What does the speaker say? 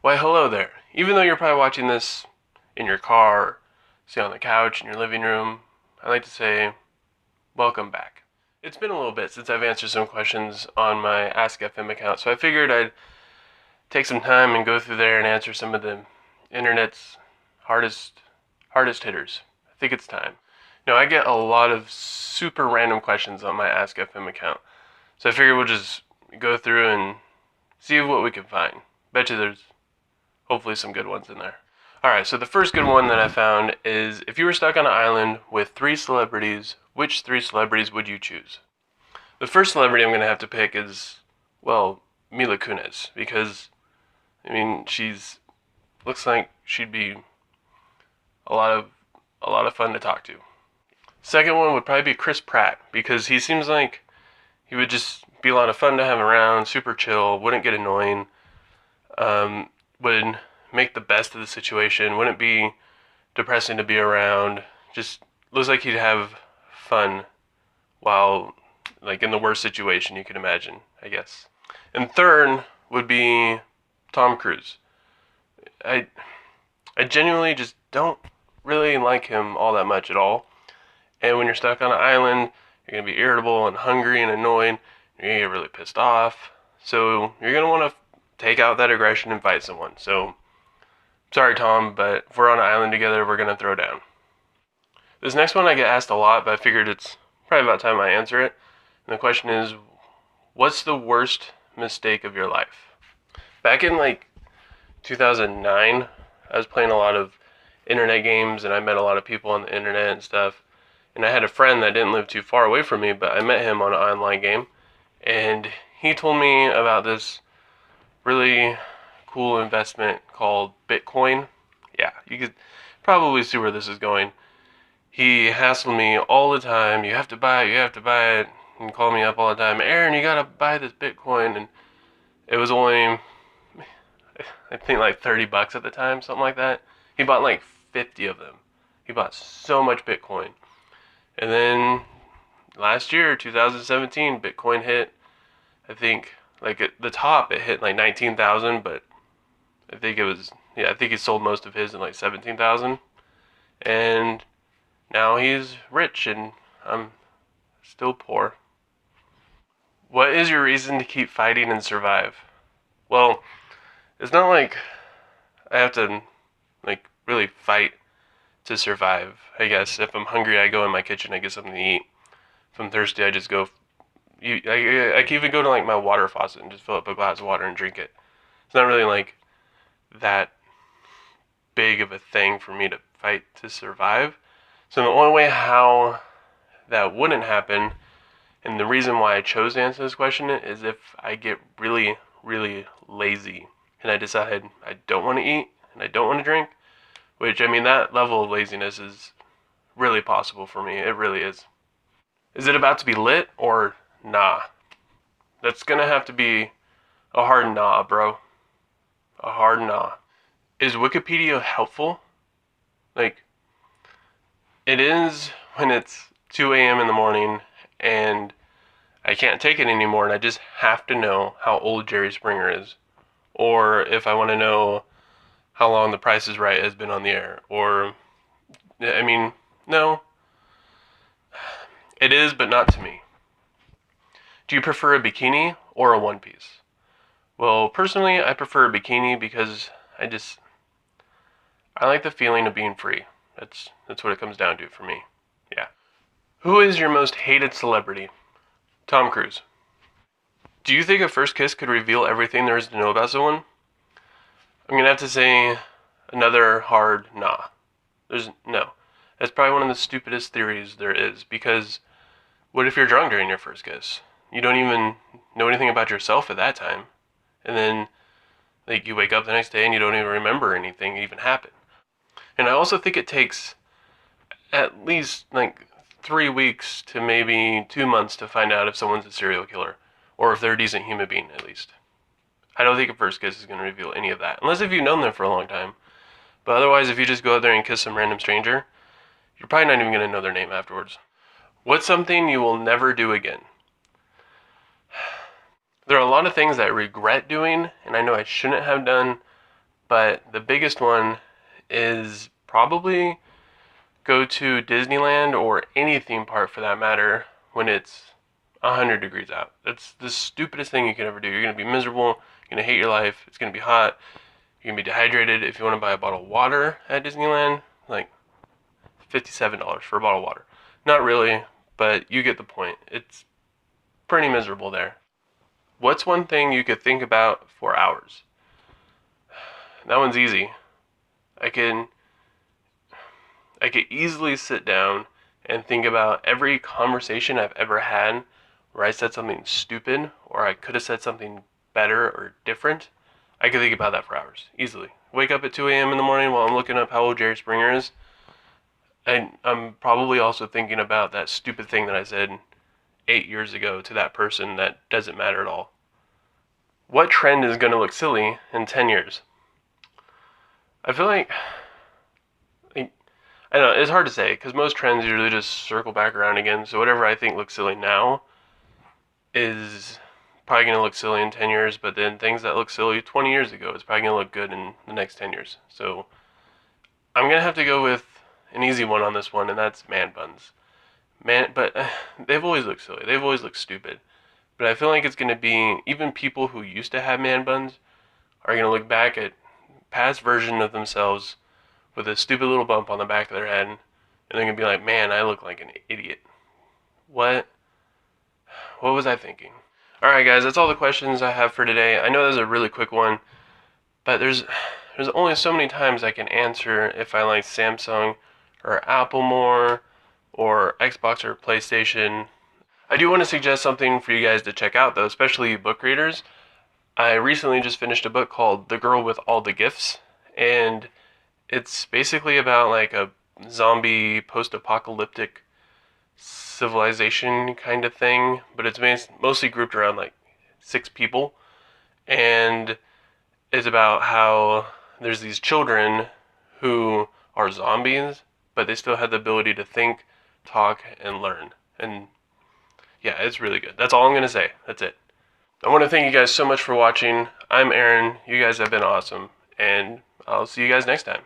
Why, hello there. Even though you're probably watching this in your car, or say on the couch in your living room, I'd like to say welcome back. It's been a little bit since I've answered some questions on my Ask FM account, so I figured I'd take some time and go through there and answer some of the internet's hardest hitters. I think it's time. I get a lot of super random questions on my Ask FM account, so I figured we'll just go through and see what we can find. Bet you there's hopefully some good ones in there. Alright, so the first good one that I found is, if you were stuck on an island with 3 celebrities, which 3 celebrities would you choose? The first celebrity I'm going to have to pick is, well, Mila Kunis, because, she's looks like she'd be a lot of fun to talk to. Second one would probably be Chris Pratt, because he seems like he would just be a lot of fun to have around, super chill, wouldn't get annoying, would make the best of the situation, wouldn't be depressing to be around, just looks like he'd have fun while, in the worst situation you could imagine, I guess. And third would be Tom Cruise. I genuinely just don't really like him all that much at all. And when you're stuck on an island, you're going to be irritable and hungry and annoyed. You're going to get really pissed off. So you're going to want to take out that aggression and fight someone. So, sorry Tom, but if we're on an island together, we're going to throw down. This next one I get asked a lot, but I figured it's probably about time I answer it. And the question is, what's the worst mistake of your life? Back in 2009, I was playing a lot of internet games and I met a lot of people on the internet and stuff. And I had a friend that didn't live too far away from me, but I met him on an online game. And he told me about this really cool investment called Bitcoin. Yeah, you could probably see where this is going. He hassled me all the time. You have to buy it. And called me up all the time. Aaron, you gotta buy this Bitcoin. And it was only, I think, $30 at the time, something like that. He bought 50 of them. He bought so much Bitcoin. And then last year, 2017, Bitcoin hit, I think, at the top, it hit 19,000, but I think I think he sold most of his in 17,000. And now he's rich and I'm still poor. What is your reason to keep fighting and survive? Well, it's not like I have to really fight to survive. I guess if I'm hungry, I go in my kitchen, I get something to eat. If I'm thirsty, I just go. I can even go to my water faucet and just fill up a glass of water and drink it. It's not really that big of a thing for me to fight to survive. So the only way how that wouldn't happen, and the reason why I chose to answer this question, is if I get really, really lazy and I decide I don't want to eat and I don't want to drink, which, that level of laziness is really possible for me. It really is. Is it about to be lit or nah? That's gonna have to be a hard nah, bro. A hard nah. Is Wikipedia helpful? It is when it's 2 a.m. in the morning and I can't take it anymore and I just have to know how old Jerry Springer is. Or if I want to know how long The Price is Right has been on the air. Or, no. It is, but not to me. Do you prefer a bikini or a one piece? Well, personally, I prefer a bikini because I like the feeling of being free. That's what it comes down to for me. Yeah. Who is your most hated celebrity? Tom Cruise. Do you think a first kiss could reveal everything there is to know about someone? I'm gonna have to say another hard nah. No. That's probably one of the stupidest theories there is, because what if you're drunk during your first kiss? You don't even know anything about yourself at that time. And then, you wake up the next day and you don't even remember anything even happened. And I also think it takes at least 3 weeks to maybe 2 months to find out if someone's a serial killer, or if they're a decent human being at least. I don't think a first kiss is going to reveal any of that, unless if you've known them for a long time. But otherwise, if you just go out there and kiss some random stranger, you're probably not even going to know their name afterwards. What's something you will never do again? There are a lot of things that I regret doing, and I know I shouldn't have done, but the biggest one is probably go to Disneyland or any theme park for that matter when it's 100 degrees out. That's the stupidest thing you can ever do. You're going to be miserable. You're going to hate your life. It's going to be hot. You're going to be dehydrated. If you want to buy a bottle of water at Disneyland, like $57 for a bottle of water. Not really, but you get the point. It's pretty miserable there. What's one thing you could think about for hours? That one's easy. I can easily sit down and think about every conversation I've ever had where I said something stupid or I could have said something better or different. I could think about that for hours, easily. Wake up at 2 a.m. in the morning while I'm looking up how old Jerry Springer is. And I'm probably also thinking about that stupid thing that I said 8 years ago to that person that doesn't matter at all. What trend is going to look silly in 10 years? I feel like I don't know, it's hard to say because most trends usually just circle back around again. So whatever I think looks silly now is probably going to look silly in 10 years, but then things that look silly 20 years ago is probably going to look good in the next 10 years. So I'm going to have to go with an easy one on this one, and that's man buns. But they've always looked silly. They've always looked stupid. But I feel like it's going to be, even people who used to have man buns are going to look back at past version of themselves with a stupid little bump on the back of their head, and they're going to be like, man, I look like an idiot. What was I thinking? Alright guys, that's all the questions I have for today. I know this is a really quick one, but there's only so many times I can answer if I like Samsung or Apple more, or Xbox or PlayStation. I do want to suggest something for you guys to check out though, especially book readers. I recently just finished a book called The Girl with All the Gifts, and it's basically about like a zombie post-apocalyptic civilization kind of thing, but it's mostly grouped around like 6 people, and it's about how there's these children who are zombies, but they still have the ability to think, talk, and learn. And yeah, it's really good. That's all I'm going to say. That's it. I want to thank you guys so much for watching. I'm Aaron. You guys have been awesome, and I'll see you guys next time.